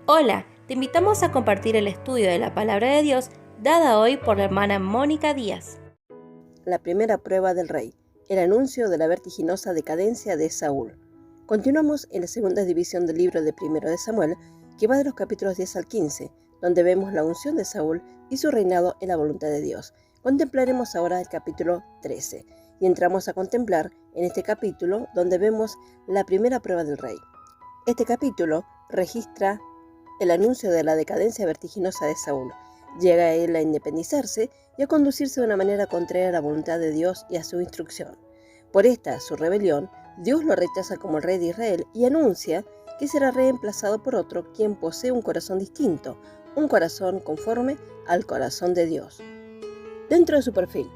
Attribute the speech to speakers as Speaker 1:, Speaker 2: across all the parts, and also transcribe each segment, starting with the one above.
Speaker 1: Hola, te invitamos a compartir el estudio de la Palabra de Dios dada hoy por la hermana Mónica Díaz.
Speaker 2: La primera prueba del rey, el anuncio de la vertiginosa decadencia de Saúl. Continuamos en la segunda división del libro de Primero de Samuel, que va de los capítulos 10 al 15, donde vemos la unción de Saúl y su reinado en la voluntad de Dios. Contemplaremos ahora el capítulo 13, y entramos a contemplar en este capítulo donde vemos la primera prueba del rey. Este capítulo registra el anuncio de la decadencia vertiginosa de Saúl. Llega a él a independizarse y a conducirse de una manera contraria a la voluntad de Dios y a su instrucción. Por esta, su rebelión, Dios lo rechaza como el rey de Israel y anuncia que será reemplazado por otro quien posee un corazón distinto, un corazón conforme al corazón de Dios. Dentro de su perfil,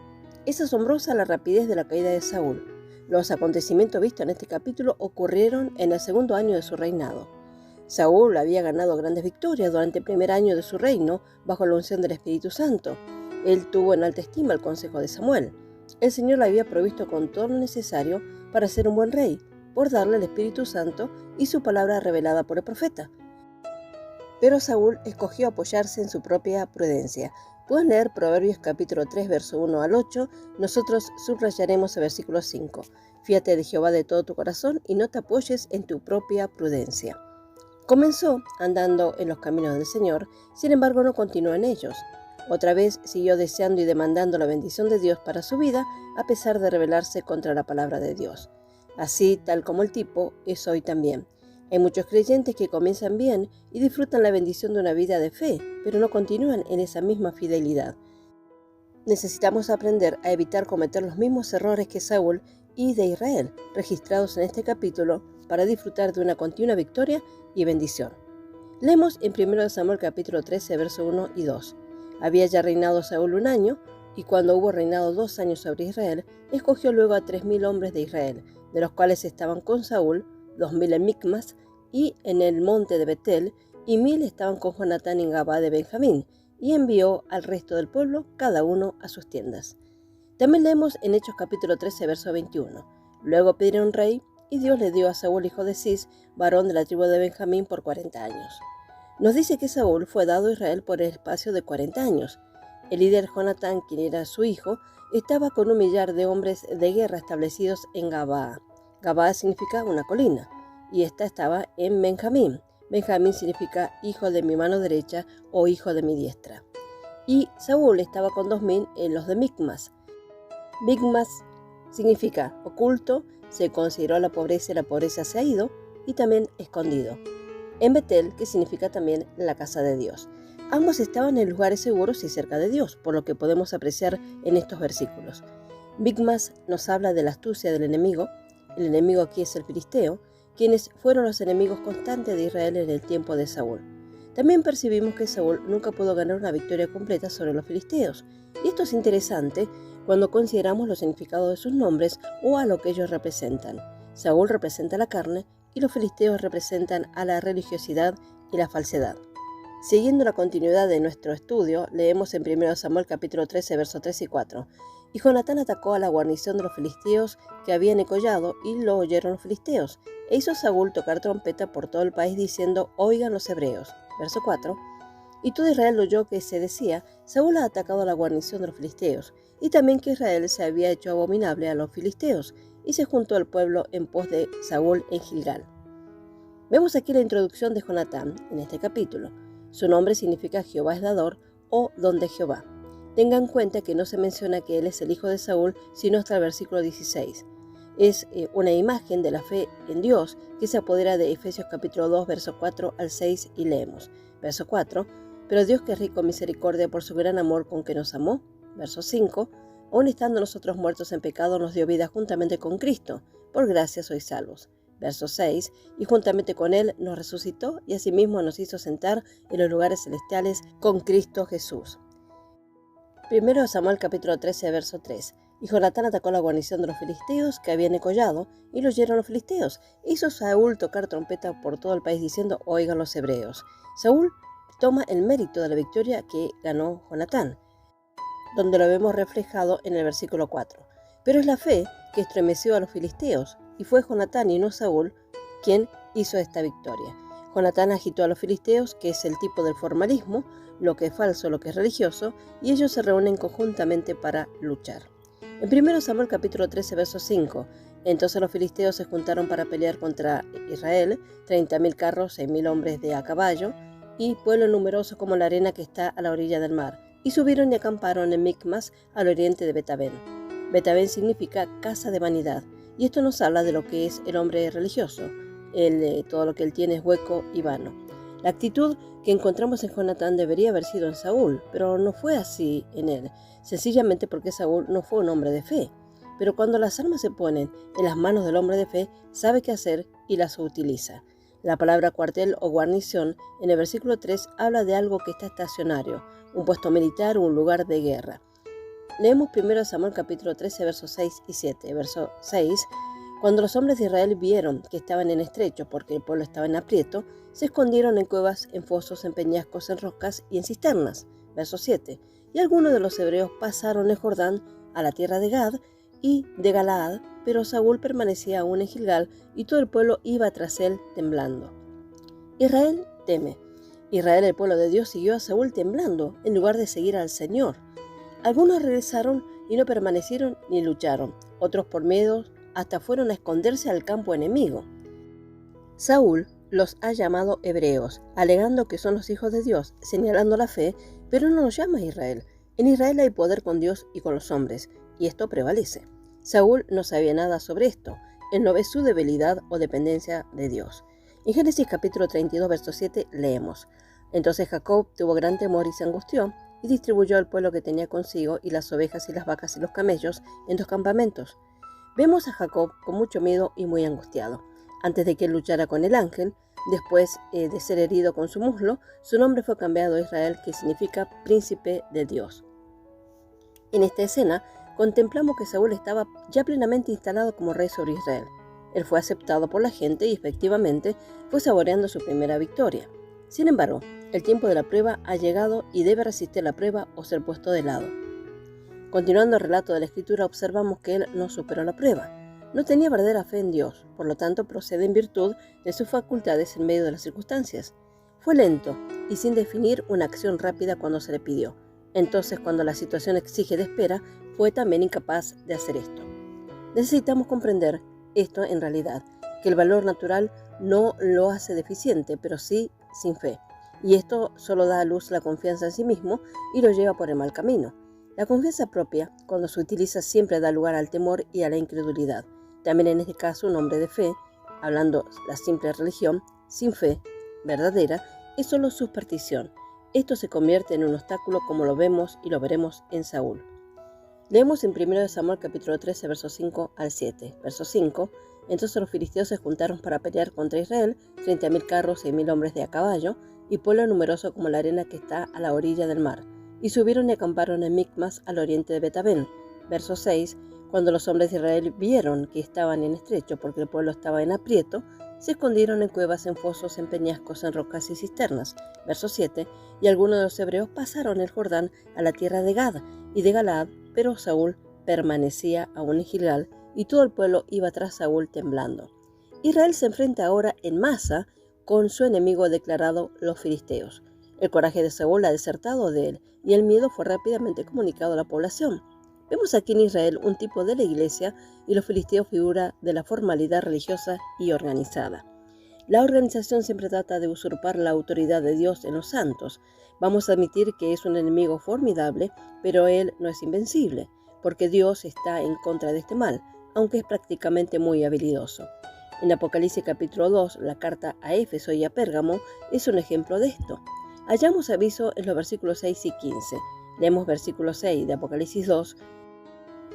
Speaker 2: es asombrosa la rapidez de la caída de Saúl. Los acontecimientos vistos en este capítulo ocurrieron en el segundo año de su reinado. Saúl había ganado grandes victorias durante el primer año de su reino bajo la unción del Espíritu Santo. Él tuvo en alta estima el consejo de Samuel. El Señor le había provisto con todo lo necesario para ser un buen rey, por darle el Espíritu Santo y su palabra revelada por el profeta. Pero Saúl escogió apoyarse en su propia prudencia. Puedes leer Proverbios capítulo 3, verso 1 al 8. Nosotros subrayaremos el versículo 5. Fíate de Jehová de todo tu corazón y no te apoyes en tu propia prudencia. Comenzó andando en los caminos del Señor, sin embargo no continuó en ellos. Otra vez siguió deseando y demandando la bendición de Dios para su vida, a pesar de rebelarse contra la palabra de Dios. Así, tal como el tipo, es hoy también. Hay muchos creyentes que comienzan bien y disfrutan la bendición de una vida de fe, pero no continúan en esa misma fidelidad. Necesitamos aprender a evitar cometer los mismos errores que Saúl y de Israel, registrados en este capítulo, para disfrutar de una continua victoria y bendición. Leemos en 1 Samuel capítulo 13, verso 1 y 2. Había ya reinado Saúl 1 año, y cuando hubo reinado 2 años sobre Israel, escogió luego a 3,000 hombres de Israel, de los cuales estaban con Saúl, 2,000 en Micmas y en el monte de Betel, y 1,000 estaban con Jonatán en Gabá de Benjamín, y envió al resto del pueblo, cada uno a sus tiendas. También leemos en Hechos capítulo 13, verso 21. Luego pidieron rey, y Dios le dio a Saúl hijo de Cis, varón de la tribu de Benjamín, por 40 años. Nos dice que Saúl fue dado a Israel por el espacio de 40 años. El líder Jonatán, quien era su hijo, estaba con 1,000,000 de hombres de guerra establecidos en Gabaa. Gabaa significa una colina, y esta estaba en Benjamín. Benjamín significa hijo de mi mano derecha o hijo de mi diestra. Y Saúl estaba con 2,000 en los de Micmas. Micmas significa oculto, se consideró la pobreza se ha ido, y también escondido. En Betel, que significa también la casa de Dios. Ambos estaban en lugares seguros y cerca de Dios, por lo que podemos apreciar en estos versículos. Micmas nos habla de la astucia del enemigo. El enemigo aquí es el filisteo, quienes fueron los enemigos constantes de Israel en el tiempo de Saúl. También percibimos que Saúl nunca pudo ganar una victoria completa sobre los filisteos, y esto es interesante cuando consideramos los significados de sus nombres o a lo que ellos representan. Saúl representa la carne y los filisteos representan a la religiosidad y la falsedad. Siguiendo la continuidad de nuestro estudio, leemos en 1 Samuel capítulo 13, versos 3 y 4. Y Jonatán atacó a la guarnición de los filisteos que habían encollado, y lo oyeron los filisteos. E hizo Saúl tocar trompeta por todo el país, diciendo: oigan los hebreos. Verso 4. Y todo Israel oyó que se decía: Saúl ha atacado a la guarnición de los filisteos, y también que Israel se había hecho abominable a los filisteos, y se juntó el pueblo en pos de Saúl en Gilgal. Vemos aquí la introducción de Jonatán en este capítulo. Su nombre significa Jehová es dador o don de Jehová. Tengan en cuenta que no se menciona que él es el hijo de Saúl, sino hasta el versículo 16. Es una imagen de la fe en Dios que se apodera de Efesios capítulo 2, verso 4 al 6, y leemos. Verso 4. Pero Dios, que es rico en misericordia por su gran amor con que nos amó. Verso 5. Aun estando nosotros muertos en pecado, nos dio vida juntamente con Cristo. Por gracia sois salvos. Verso 6. Y juntamente con él nos resucitó, y asimismo nos hizo sentar en los lugares celestiales con Cristo Jesús. 1 Samuel capítulo 13, verso 3. Y Jonatán atacó la guarnición de los filisteos que habían encollado, y lo oyeron los filisteos. Hizo Saúl tocar trompeta por todo el país, diciendo: oigan los hebreos. Saúl toma el mérito de la victoria que ganó Jonatán, donde lo vemos reflejado en el versículo 4. Pero es la fe que estremeció a los filisteos, y fue Jonatán y no Saúl quien hizo esta victoria. Jonatán agitó a los filisteos, que es el tipo del formalismo, lo que es falso, lo que es religioso, y ellos se reúnen conjuntamente para luchar. En 1 Samuel capítulo 13, verso 5, entonces los filisteos se juntaron para pelear contra Israel, 30.000 carros, 6.000 hombres de a caballo, y pueblo numeroso como la arena que está a la orilla del mar, y subieron y acamparon en Micmas, al oriente de Betabén. Betabén significa casa de vanidad, y esto nos habla de lo que es el hombre religioso. Todo lo que él tiene es hueco y vano. La actitud que encontramos en Jonatán debería haber sido en Saúl, pero no fue así en él, sencillamente porque Saúl no fue un hombre de fe. Pero cuando las armas se ponen en las manos del hombre de fe, sabe qué hacer y las utiliza. La palabra cuartel o guarnición en el versículo 3 habla de algo que está estacionario, un puesto militar o un lugar de guerra. Leemos 1 Samuel capítulo 13, versos 6 y 7. Verso 6. Cuando los hombres de Israel vieron que estaban en estrecho porque el pueblo estaba en aprieto, se escondieron en cuevas, en fosos, en peñascos, en rocas y en cisternas. Verso 7. Y algunos de los hebreos pasaron el Jordán a la tierra de Gad y de Galaad, pero Saúl permanecía aún en Gilgal y todo el pueblo iba tras él temblando. Israel teme. Israel, el pueblo de Dios, siguió a Saúl temblando en lugar de seguir al Señor. Algunos regresaron y no permanecieron ni lucharon, otros por miedo hasta fueron a esconderse al campo enemigo. Saúl los ha llamado hebreos, alegando que son los hijos de Dios, señalando la fe, pero no los llama Israel. En Israel hay poder con Dios y con los hombres, y esto prevalece. Saúl no sabía nada sobre esto, él no ve su debilidad o dependencia de Dios. En Génesis capítulo 32, verso 7 leemos: Entonces Jacob tuvo gran temor y se angustió, y distribuyó al pueblo que tenía consigo, y las ovejas y las vacas y los camellos, en 2 campamentos. Vemos a Jacob con mucho miedo y muy angustiado. Antes de que él luchara con el ángel, después de ser herido con su muslo, su nombre fue cambiado a Israel, que significa príncipe de Dios. En esta escena, contemplamos que Saúl estaba ya plenamente instalado como rey sobre Israel. Él fue aceptado por la gente y efectivamente fue saboreando su primera victoria. Sin embargo, el tiempo de la prueba ha llegado y debe resistir la prueba o ser puesto de lado. Continuando el relato de la Escritura, observamos que él no superó la prueba. No tenía verdadera fe en Dios, por lo tanto procede en virtud de sus facultades en medio de las circunstancias. Fue lento y sin definir una acción rápida cuando se le pidió. Entonces, cuando la situación exige de espera, fue también incapaz de hacer esto. Necesitamos comprender esto en realidad, que el valor natural no lo hace deficiente, pero sí sin fe. Y esto solo da a luz la confianza en sí mismo y lo lleva por el mal camino. La confianza propia, cuando se utiliza, siempre da lugar al temor y a la incredulidad. También en este caso, un hombre de fe, hablando la simple religión, sin fe verdadera, es solo superstición. Esto se convierte en un obstáculo, como lo vemos y lo veremos en Saúl. Leemos en 1 Samuel capítulo 13, versos 5 al 7. Verso 5. Entonces los filisteos se juntaron para pelear contra Israel, 30.000 carros, 6.000 hombres de a caballo, y pueblo numeroso como la arena que está a la orilla del mar. Y subieron y acamparon en Micmas, al oriente de Betabén. Verso 6. Cuando los hombres de Israel vieron que estaban en estrecho porque el pueblo estaba en aprieto, se escondieron en cuevas, en fosos, en peñascos, en rocas y cisternas. Verso 7. Y algunos de los hebreos pasaron el Jordán a la tierra de Gad y de Galaad, pero Saúl permanecía aún en Gilgal y todo el pueblo iba tras Saúl temblando. Israel se enfrenta ahora en masa con su enemigo declarado, los filisteos. El coraje de Saúl ha desertado de él y el miedo fue rápidamente comunicado a la población. Vemos aquí en Israel un tipo de la iglesia y los filisteos figura de la formalidad religiosa y organizada. La organización siempre trata de usurpar la autoridad de Dios en los santos. Vamos a admitir que es un enemigo formidable, pero él no es invencible, porque Dios está en contra de este mal, aunque es prácticamente muy habilidoso. En Apocalipsis capítulo 2, la carta a Éfeso y a Pérgamo es un ejemplo de esto. Hallamos aviso en los versículos 6 y 15. Leemos versículo 6 de Apocalipsis 2.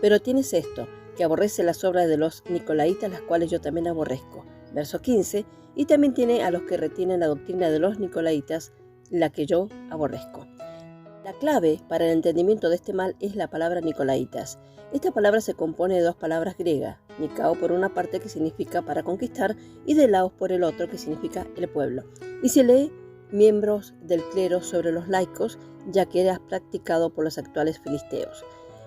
Speaker 2: Pero tienes esto, que aborrece las obras de los nicolaitas, las cuales yo también aborrezco. Verso 15. Y también tiene a los que retienen la doctrina de los nicolaitas, la que yo aborrezco. La clave para el entendimiento de este mal es la palabra nicolaitas. Esta palabra se compone de 2 palabras griegas, nikao por una parte, que significa para conquistar, y de laos por el otro, que significa el pueblo. Y se lee miembros del clero sobre los laicos, ya que era practicado por los actuales filisteos.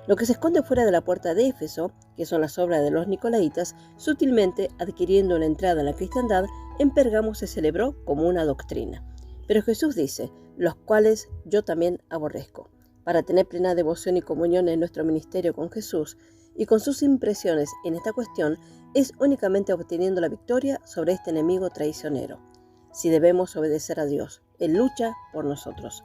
Speaker 2: Lo que se esconde fuera de la puerta de Éfeso, que son las obras de los nicolaítas, sutilmente adquiriendo una entrada en la cristiandad, en Pérgamo se celebró como una doctrina. Pero Jesús dice, los cuales yo también aborrezco. Para tener plena devoción y comunión en nuestro ministerio con Jesús y con sus impresiones en esta cuestión, es únicamente obteniendo la victoria sobre este enemigo traicionero. Si debemos obedecer a Dios, Él lucha por nosotros.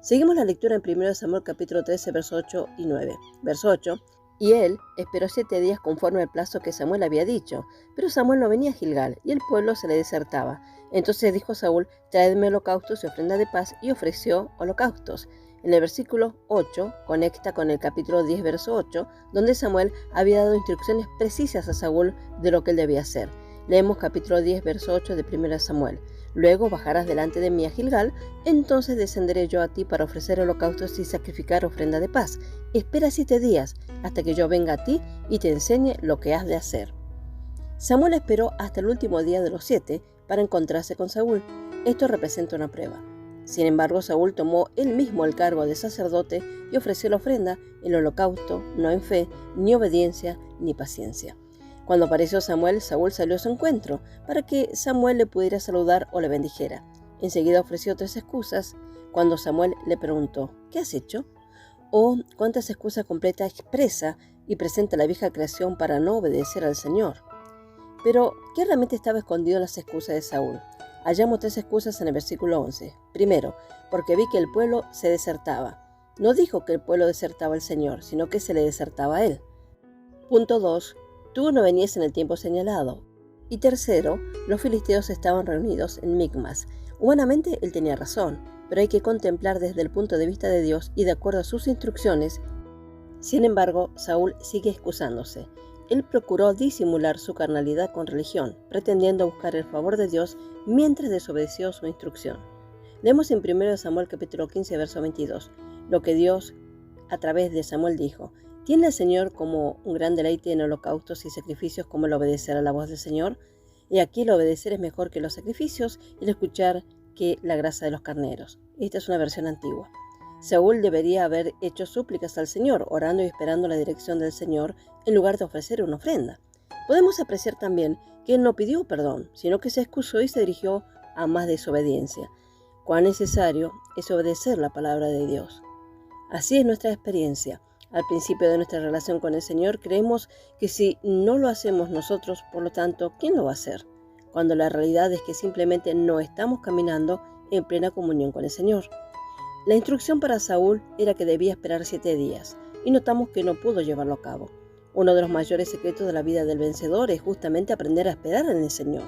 Speaker 2: Seguimos la lectura en 1 Samuel capítulo 13, versos 8 y 9. Verso 8. Y él esperó 7 días conforme al plazo que Samuel había dicho, pero Samuel no venía a Gilgal, y el pueblo se le desertaba. Entonces dijo Saúl, traedme holocaustos y ofrenda de paz, y ofreció holocaustos. En el versículo 8 conecta con el capítulo 10, verso 8, donde Samuel había dado instrucciones precisas a Saúl de lo que él debía hacer. Leemos capítulo 10, verso 8 de 1 Samuel. Luego bajarás delante de mí a Gilgal, entonces descenderé yo a ti para ofrecer holocaustos y sacrificar ofrenda de paz. Espera 7 días, hasta que yo venga a ti y te enseñe lo que has de hacer. Samuel esperó hasta el último día de los 7 para encontrarse con Saúl. Esto representa una prueba. Sin embargo, Saúl tomó él mismo el cargo de sacerdote y ofreció la ofrenda, el holocausto, no en fe, ni obediencia, ni paciencia. Cuando apareció Samuel, Saúl salió a su encuentro para que Samuel le pudiera saludar o le bendijera. Enseguida ofreció 3 excusas. Cuando Samuel le preguntó, ¿qué has hecho? O cuántas excusas completa expresa y presenta la vieja creación para no obedecer al Señor. Pero, ¿qué realmente estaba escondido en las excusas de Saúl? Hallamos 3 excusas en el versículo 11. Primero, porque vi que el pueblo se desertaba. No dijo que el pueblo desertaba al Señor, sino que se le desertaba a él. Punto 2. Tú no venías en el tiempo señalado. Y tercero, los filisteos estaban reunidos en Micmas. Humanamente él tenía razón, pero hay que contemplar desde el punto de vista de Dios y de acuerdo a sus instrucciones. Sin embargo, Saúl sigue excusándose. Él procuró disimular su carnalidad con religión, pretendiendo buscar el favor de Dios mientras desobedeció su instrucción. Leemos en 1 Samuel capítulo 15, verso 22, lo que Dios a través de Samuel dijo. ¿Tiene el Señor como un gran deleite en holocaustos y sacrificios como el obedecer a la voz del Señor? Y aquí el obedecer es mejor que los sacrificios y el escuchar que la grasa de los carneros. Esta es una versión antigua. Saúl debería haber hecho súplicas al Señor, orando y esperando la dirección del Señor, en lugar de ofrecer una ofrenda. Podemos apreciar también que él no pidió perdón, sino que se excusó y se dirigió a más desobediencia. Cuán necesario es obedecer la palabra de Dios. Así es nuestra experiencia. Al principio de nuestra relación con el Señor creemos que si no lo hacemos nosotros, por lo tanto, ¿quién lo va a hacer? Cuando la realidad es que simplemente no estamos caminando en plena comunión con el Señor. La instrucción para Saúl era que debía esperar 7 días, y notamos que no pudo llevarlo a cabo. Uno de los mayores secretos de la vida del vencedor es justamente aprender a esperar en el Señor.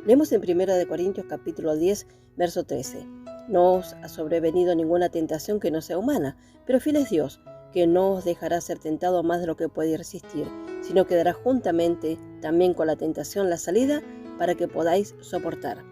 Speaker 2: Leemos en 1 Corintios capítulo 10, verso 13. No os ha sobrevenido ninguna tentación que no sea humana, pero fiel es Dios, que no os dejará ser tentado más de lo que podéis resistir, sino que dará juntamente también con la tentación la salida para que podáis soportar.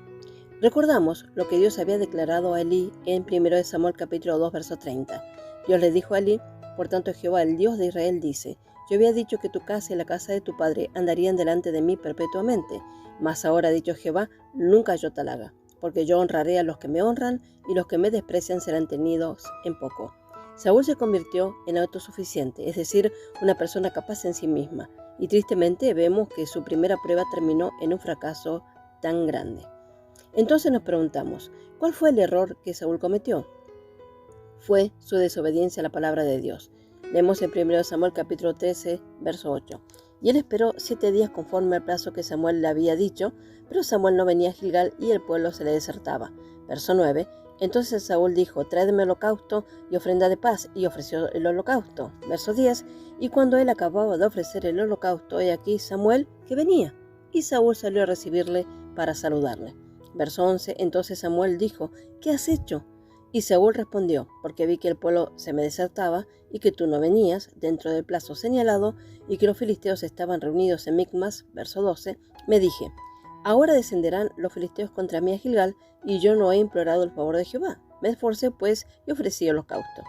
Speaker 2: Recordamos lo que Dios había declarado a Elí en 1 Samuel capítulo 2, verso 30. Dios le dijo a Elí, por tanto Jehová, el Dios de Israel, dice, yo había dicho que tu casa y la casa de tu padre andarían delante de mí perpetuamente, mas ahora ha dicho Jehová, nunca yo tal haga, porque yo honraré a los que me honran y los que me desprecian serán tenidos en poco. Saúl se convirtió en autosuficiente, es decir, una persona capaz en sí misma, y tristemente vemos que su primera prueba terminó en un fracaso tan grande. Entonces nos preguntamos, ¿cuál fue el error que Saúl cometió? Fue su desobediencia a la palabra de Dios. Leemos en 1 Samuel capítulo 13, verso 8. Y él esperó 7 días conforme al plazo que Samuel le había dicho, pero Samuel no venía a Gilgal y el pueblo se le desertaba. Verso 9. Entonces Saúl dijo, tráedme holocausto y ofrenda de paz, y ofreció el holocausto. Verso 10. Y cuando él acababa de ofrecer el holocausto, he aquí Samuel que venía, y Saúl salió a recibirle para saludarle. Verso 11. Entonces Samuel dijo, ¿qué has hecho? Y Saúl respondió, porque vi que el pueblo se me desertaba, y que tú no venías dentro del plazo señalado, y que los filisteos estaban reunidos en Micmas. Verso 12. Me dije, ahora descenderán los filisteos contra mí a Gilgal, y yo no he implorado el favor de Jehová. Me esforcé, pues, y ofrecí holocausto.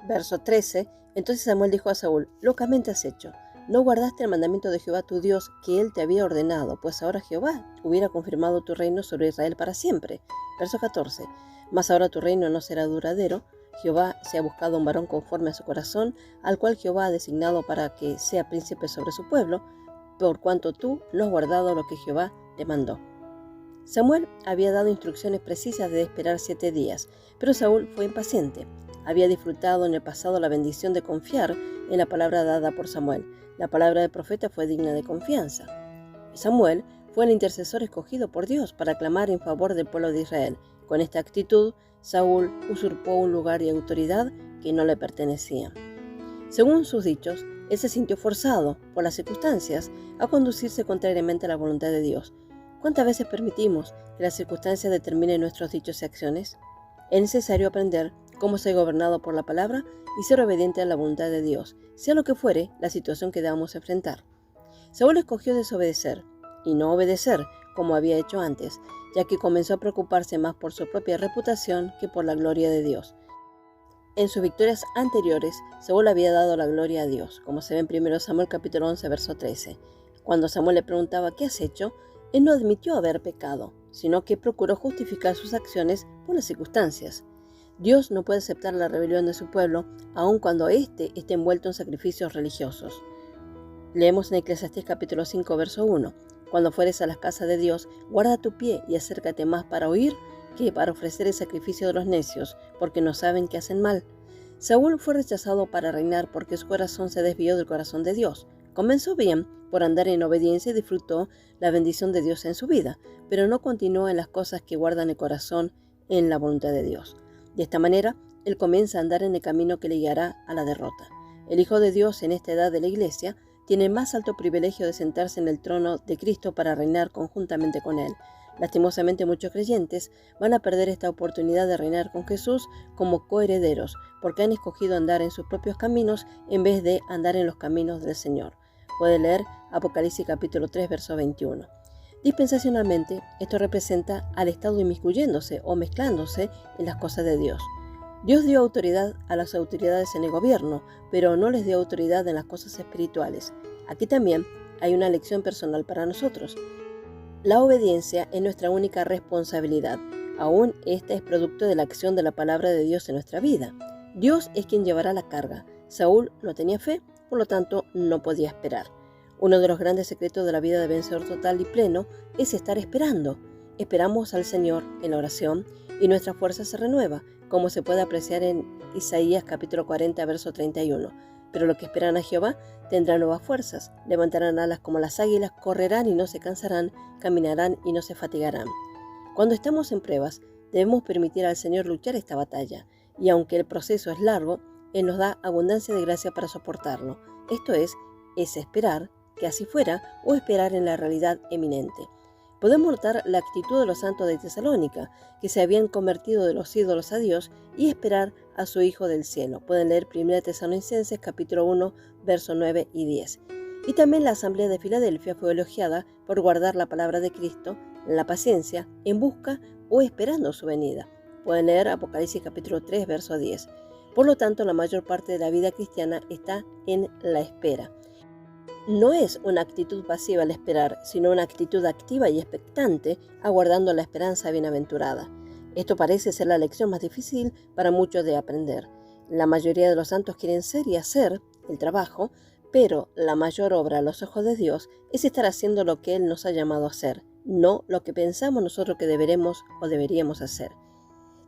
Speaker 2: Verso 13. Entonces Samuel dijo a Saúl, locamente has hecho. No guardaste el mandamiento de Jehová tu Dios, que él te había ordenado, pues ahora Jehová hubiera confirmado tu reino sobre Israel para siempre. Verso 14. Mas ahora tu reino no será duradero, Jehová se ha buscado un varón conforme a su corazón, al cual Jehová ha designado para que sea príncipe sobre su pueblo, por cuanto tú no has guardado lo que Jehová te mandó. Samuel había dado instrucciones precisas de esperar 7 días, pero Saúl fue impaciente. Había disfrutado en el pasado la bendición de confiar en la palabra dada por Samuel. La palabra del profeta fue digna de confianza. Samuel fue el intercesor escogido por Dios para clamar en favor del pueblo de Israel. Con esta actitud, Saúl usurpó un lugar y autoridad que no le pertenecía. Según sus dichos, él se sintió forzado por las circunstancias a conducirse contrariamente a la voluntad de Dios. ¿Cuántas veces permitimos que las circunstancias determinen nuestros dichos y acciones? Es necesario aprender cómo ser gobernado por la palabra y ser obediente a la voluntad de Dios, sea lo que fuere la situación que debamos enfrentar. Saúl escogió desobedecer y no obedecer como había hecho antes, ya que comenzó a preocuparse más por su propia reputación que por la gloria de Dios. En sus victorias anteriores, Saúl había dado la gloria a Dios, como se ve en 1 Samuel capítulo 11, verso 13. Cuando Samuel le preguntaba ¿qué has hecho?, él no admitió haber pecado, sino que procuró justificar sus acciones por las circunstancias. Dios no puede aceptar la rebelión de su pueblo, aun cuando éste esté envuelto en sacrificios religiosos. Leemos en Eclesiastés capítulo 5, verso 1. Cuando fueres a las casas de Dios, guarda tu pie y acércate más para oír que para ofrecer el sacrificio de los necios, porque no saben que hacen mal. Saúl fue rechazado para reinar porque su corazón se desvió del corazón de Dios. Comenzó bien por andar en obediencia y disfrutó la bendición de Dios en su vida, pero no continuó en las cosas que guardan el corazón en la voluntad de Dios. De esta manera, él comienza a andar en el camino que le guiará a la derrota. El Hijo de Dios en esta edad de la Iglesia tiene el más alto privilegio de sentarse en el trono de Cristo para reinar conjuntamente con Él. Lastimosamente muchos creyentes van a perder esta oportunidad de reinar con Jesús como coherederos, porque han escogido andar en sus propios caminos en vez de andar en los caminos del Señor. Puede leer Apocalipsis capítulo 3, verso 21. Dispensacionalmente, esto representa al Estado inmiscuyéndose o mezclándose en las cosas de Dios. Dios dio autoridad a las autoridades en el gobierno, pero no les dio autoridad en las cosas espirituales. Aquí también hay una lección personal para nosotros. La obediencia es nuestra única responsabilidad. Aún esta es producto de la acción de la palabra de Dios en nuestra vida. Dios es quien llevará la carga. Saúl no tenía fe, por lo tanto no podía esperar. Uno de los grandes secretos de la vida de vencedor total y pleno es estar esperando. Esperamos al Señor en la oración y nuestra fuerza se renueva, como se puede apreciar en Isaías capítulo 40, verso 31. Pero los que esperan a Jehová tendrán nuevas fuerzas, levantarán alas como las águilas, correrán y no se cansarán, caminarán y no se fatigarán. Cuando estamos en pruebas, debemos permitir al Señor luchar esta batalla, y aunque el proceso es largo, Él nos da abundancia de gracia para soportarlo. Esto es esperar que así fuera o esperar en la realidad eminente. Podemos notar la actitud de los santos de Tesalónica, que se habían convertido de los ídolos a Dios, y esperar a su Hijo del cielo. Pueden leer 1 Tesalonicenses capítulo 1, versos 9 y 10. Y también la asamblea de Filadelfia fue elogiada por guardar la palabra de Cristo, la paciencia, en busca o esperando su venida. Pueden leer Apocalipsis capítulo 3, verso 10. Por lo tanto, la mayor parte de la vida cristiana está en la espera. No es una actitud pasiva al esperar, sino una actitud activa y expectante, aguardando la esperanza bienaventurada. Esto parece ser la lección más difícil para muchos de aprender. La mayoría de los santos quieren ser y hacer el trabajo, pero la mayor obra a los ojos de Dios es estar haciendo lo que Él nos ha llamado a hacer, no lo que pensamos nosotros que deberemos o deberíamos hacer.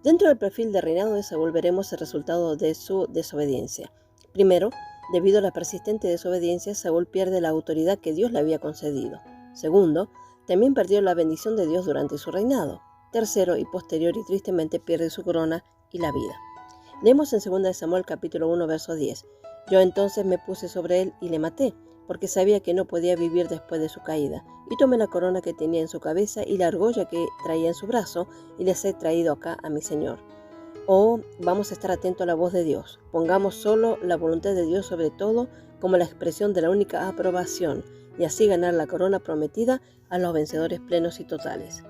Speaker 2: Dentro del perfil de reinado de Saúl veremos el resultado de su desobediencia. Primero, debido a la persistente desobediencia, Saúl pierde la autoridad que Dios le había concedido. Segundo, también perdió la bendición de Dios durante su reinado. Tercero, y posterior y tristemente, pierde su corona y la vida. Leemos en 2 Samuel capítulo 1, verso 10. Yo entonces me puse sobre él y le maté, porque sabía que no podía vivir después de su caída. Y tomé la corona que tenía en su cabeza y la argolla que traía en su brazo, y les he traído acá a mi señor. Oh, vamos a estar atentos a la voz de Dios. Pongamos solo la voluntad de Dios sobre todo como la expresión de la única aprobación, y así ganar la corona prometida a los vencedores plenos y totales.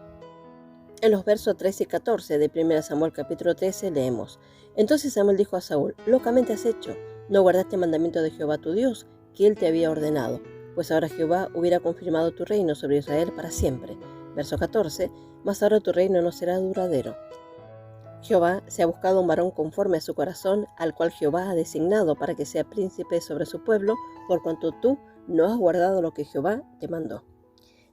Speaker 2: En los versos 13 y 14 de 1 Samuel capítulo 13 leemos: Entonces Samuel dijo a Saúl: Locamente has hecho, no guardaste el mandamiento de Jehová tu Dios, que él te había ordenado, pues ahora Jehová hubiera confirmado tu reino sobre Israel para siempre. Verso 14: Mas ahora tu reino no será duradero. Jehová se ha buscado un varón conforme a su corazón, al cual Jehová ha designado para que sea príncipe sobre su pueblo, por cuanto tú no has guardado lo que Jehová te mandó.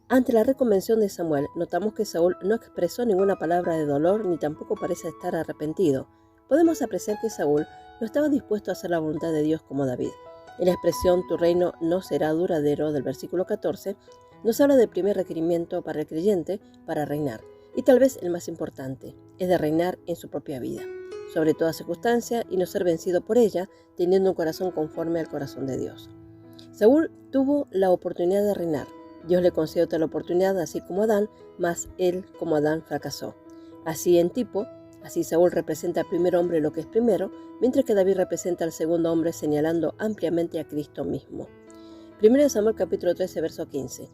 Speaker 2: Ante la reconvención de Samuel, notamos que Saúl no expresó ninguna palabra de dolor ni tampoco parece estar arrepentido. Podemos apreciar que Saúl no estaba dispuesto a hacer la voluntad de Dios como David. En la expresión tu reino no será duradero del versículo 14, nos habla del primer requerimiento para el creyente para reinar, y tal vez el más importante, es de reinar en su propia vida, sobre toda circunstancia y no ser vencido por ella, teniendo un corazón conforme al corazón de Dios. Saúl tuvo la oportunidad de reinar. Dios le concedió tal oportunidad así como Adán, mas él como Adán fracasó. Así en tipo, así Saúl representa al primer hombre lo que es primero, mientras que David representa al segundo hombre señalando ampliamente a Cristo mismo. 1 Samuel capítulo 13, verso 15.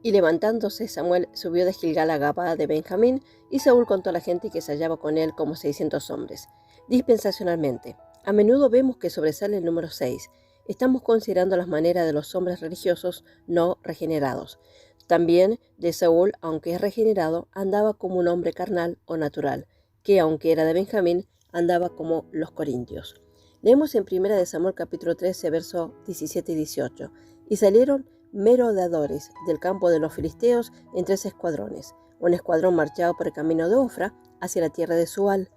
Speaker 2: Y levantándose Samuel subió de Gilgal a Gabaa de Benjamín, y Saúl contó a la gente que se hallaba con él como 600 hombres. Dispensacionalmente, a menudo vemos que sobresale el número 6. Estamos considerando las maneras de los hombres religiosos no regenerados. También de Saúl, aunque es regenerado, andaba como un hombre carnal o natural, que aunque era de Benjamín, andaba como los corintios. Leemos en 1 Samuel capítulo 13, versos 17 y 18. Y salieron merodeadores del campo de los filisteos en 3 escuadrones. Un escuadrón marchaba por el camino de Ofra hacia la tierra de Sual.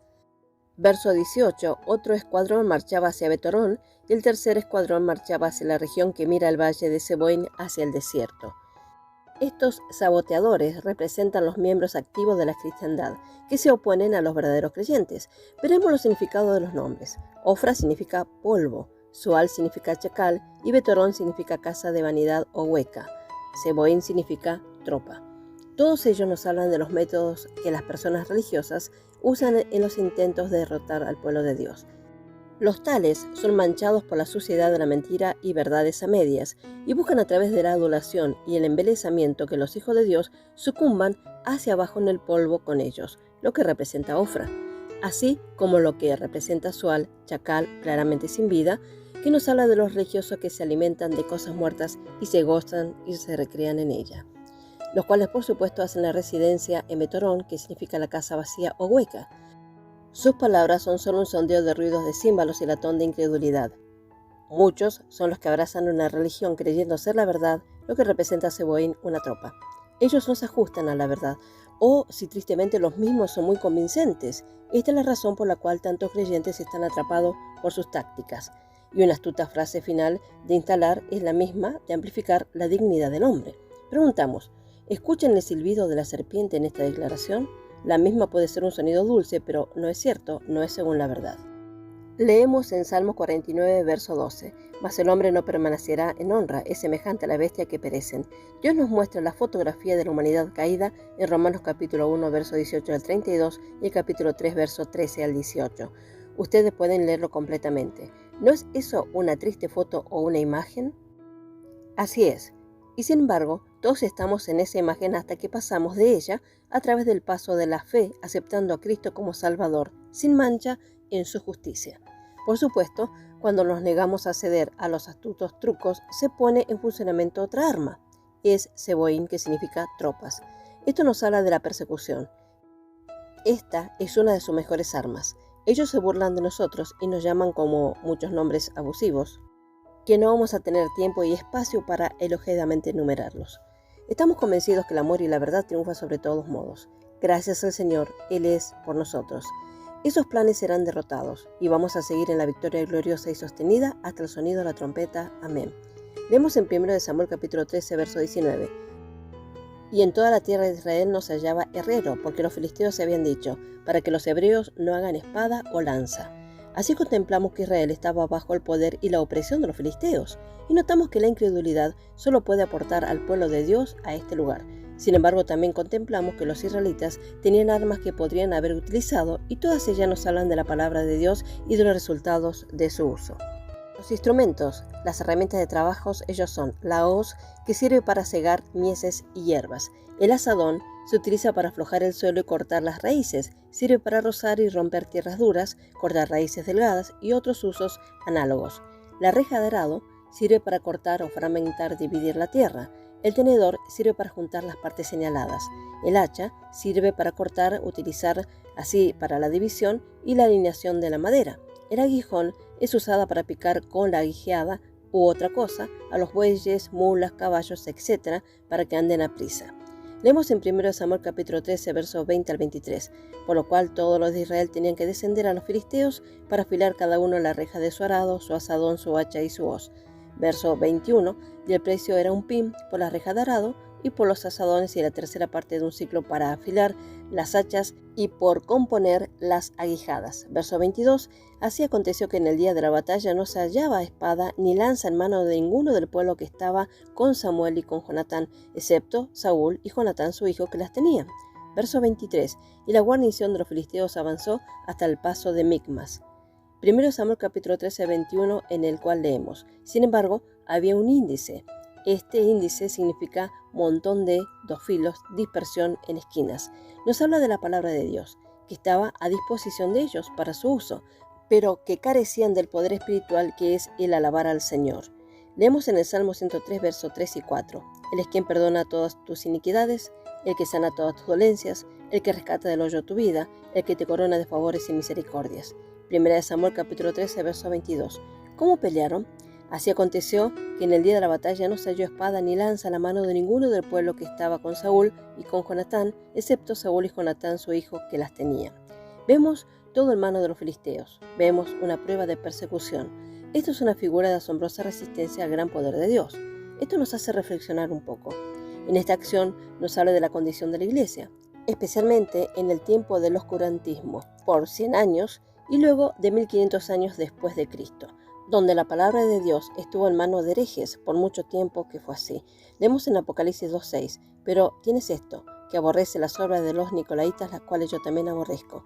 Speaker 2: Verso 18. Otro escuadrón marchaba hacia Betorón y el tercer escuadrón marchaba hacia la región que mira el valle de Seboín hacia el desierto. Estos saboteadores representan los miembros activos de la cristiandad, que se oponen a los verdaderos creyentes. Veremos los significados de los nombres. Ofra significa polvo, Sual significa chacal y Betorón significa casa de vanidad o hueca. Seboín significa tropa. Todos ellos nos hablan de los métodos que las personas religiosas usan en los intentos de derrotar al pueblo de Dios. Los tales son manchados por la suciedad de la mentira y verdades a medias, y buscan a través de la adulación y el embelezamiento que los hijos de Dios sucumban hacia abajo en el polvo con ellos, lo que representa Ofra, así como lo que representa Sual, chacal, claramente sin vida, que nos habla de los religiosos que se alimentan de cosas muertas y se gozan y se recrean en ella, los cuales por supuesto hacen la residencia en Betorón, que significa la casa vacía o hueca. Sus palabras son solo un sondeo de ruidos de címbalos y latón de incredulidad. Muchos son los que abrazan una religión creyendo ser la verdad, lo que representa a Seboín una tropa. Ellos no se ajustan a la verdad, o si tristemente los mismos son muy convincentes. Esta es la razón por la cual tantos creyentes están atrapados por sus tácticas. Y una astuta frase final de instalar es la misma de amplificar la dignidad del hombre. Preguntamos, ¿escuchan el silbido de la serpiente en esta declaración? La misma puede ser un sonido dulce, pero no es cierto, no es según la verdad. Leemos en Salmo 49, verso 12, «Mas el hombre no permanecerá en honra, es semejante a la bestia que perecen». Dios nos muestra la fotografía de la humanidad caída en Romanos capítulo 1, verso 18 al 32 y el capítulo 3, verso 13 al 18. Ustedes pueden leerlo completamente. ¿No es eso una triste foto o una imagen? Así es. Y sin embargo, todos estamos en esa imagen hasta que pasamos de ella a través del paso de la fe, aceptando a Cristo como Salvador, sin mancha, en su justicia. Por supuesto, cuando nos negamos a ceder a los astutos trucos, se pone en funcionamiento otra arma. Es Seboín, que significa tropas. Esto nos habla de la persecución. Esta es una de sus mejores armas. Ellos se burlan de nosotros y nos llaman como muchos nombres abusivos, que no vamos a tener tiempo y espacio para elogiadamente enumerarlos. Estamos convencidos que el amor y la verdad triunfan sobre todos modos. Gracias al Señor, Él es por nosotros. Esos planes serán derrotados y vamos a seguir en la victoria gloriosa y sostenida hasta el sonido de la trompeta. Amén. Leemos en 1 Samuel capítulo 13, verso 19. Y en toda la tierra de Israel no se hallaba herrero, porque los filisteos se habían dicho, para que los hebreos no hagan espada o lanza. Así contemplamos que Israel estaba bajo el poder y la opresión de los filisteos, y notamos que la incredulidad solo puede aportar al pueblo de Dios a este lugar. Sin embargo, también contemplamos que los israelitas tenían armas que podrían haber utilizado, y todas ellas nos hablan de la palabra de Dios y de los resultados de su uso. Los instrumentos, las herramientas de trabajos, ellos son la hoz, que sirve para cegar mieses y hierbas. El azadón se utiliza para aflojar el suelo y cortar las raíces, sirve para rozar y romper tierras duras, cortar raíces delgadas y otros usos análogos. La reja de arado sirve para cortar o fragmentar, dividir la tierra. El tenedor sirve para juntar las partes señaladas. El hacha sirve para cortar, utilizar así para la división y la alineación de la madera. El aguijón es usada para picar con la aguijeada u otra cosa a los bueyes, mulas, caballos, etc. para que anden a prisa. Leemos en 1 Samuel capítulo 13, versos 20 al 23, por lo cual todos los de Israel tenían que descender a los filisteos para afilar cada uno la reja de su arado, su asadón, su hacha y su hoz. Verso 21, y el precio era un pim por la reja de arado y por los asadones y la tercera parte de un ciclo para afilar las hachas y por componer las aguijadas. Verso 22, así aconteció que en el día de la batalla no se hallaba espada ni lanza en mano de ninguno del pueblo que estaba con Samuel y con Jonatán, excepto Saúl y Jonatán su hijo que las tenían. Verso 23, y la guarnición de los filisteos avanzó hasta el paso de Micmas. 1 Samuel capítulo 13, 21, en el cual leemos: sin embargo, había un índice. Este índice significa montón de, dos filos, dispersión en esquinas. Nos habla de la palabra de Dios, que estaba a disposición de ellos para su uso, pero que carecían del poder espiritual que es el alabar al Señor. Leemos en el Salmo 103, versos 3 y 4. Él es quien perdona todas tus iniquidades, el que sana todas tus dolencias, el que rescata del hoyo tu vida, el que te corona de favores y misericordias. 1 Samuel capítulo 13, verso 22. ¿Cómo pelearon? Así aconteció que en el día de la batalla no se halló espada ni lanza a la mano de ninguno del pueblo que estaba con Saúl y con Jonatán, excepto Saúl y Jonatán su hijo que las tenían. Vemos todo en mano de los filisteos. Vemos una prueba de persecución. Esto es una figura de asombrosa resistencia al gran poder de Dios. Esto nos hace reflexionar un poco. En esta acción nos habla de la condición de la iglesia, especialmente en el tiempo del oscurantismo, por 100 años y luego de 1500 años después de Cristo, donde la palabra de Dios estuvo en manos de herejes por mucho tiempo que fue así. Leemos en Apocalipsis 2:6, pero tienes esto, que aborrece las obras de los nicolaitas, las cuales yo también aborrezco.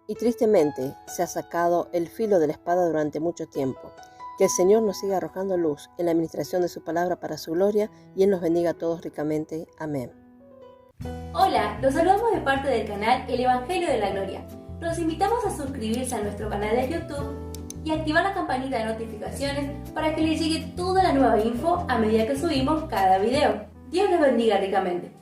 Speaker 2: Y tristemente se ha sacado el filo de la espada durante mucho tiempo. Que el Señor nos siga arrojando luz en la administración de su palabra para su gloria y Él nos bendiga a todos ricamente. Amén.
Speaker 1: Hola, los saludamos de parte del canal El Evangelio de la Gloria. Los invitamos a suscribirse a nuestro canal de YouTube y activar la campanita de notificaciones para que les llegue toda la nueva info a medida que subimos cada video. Dios les bendiga ricamente.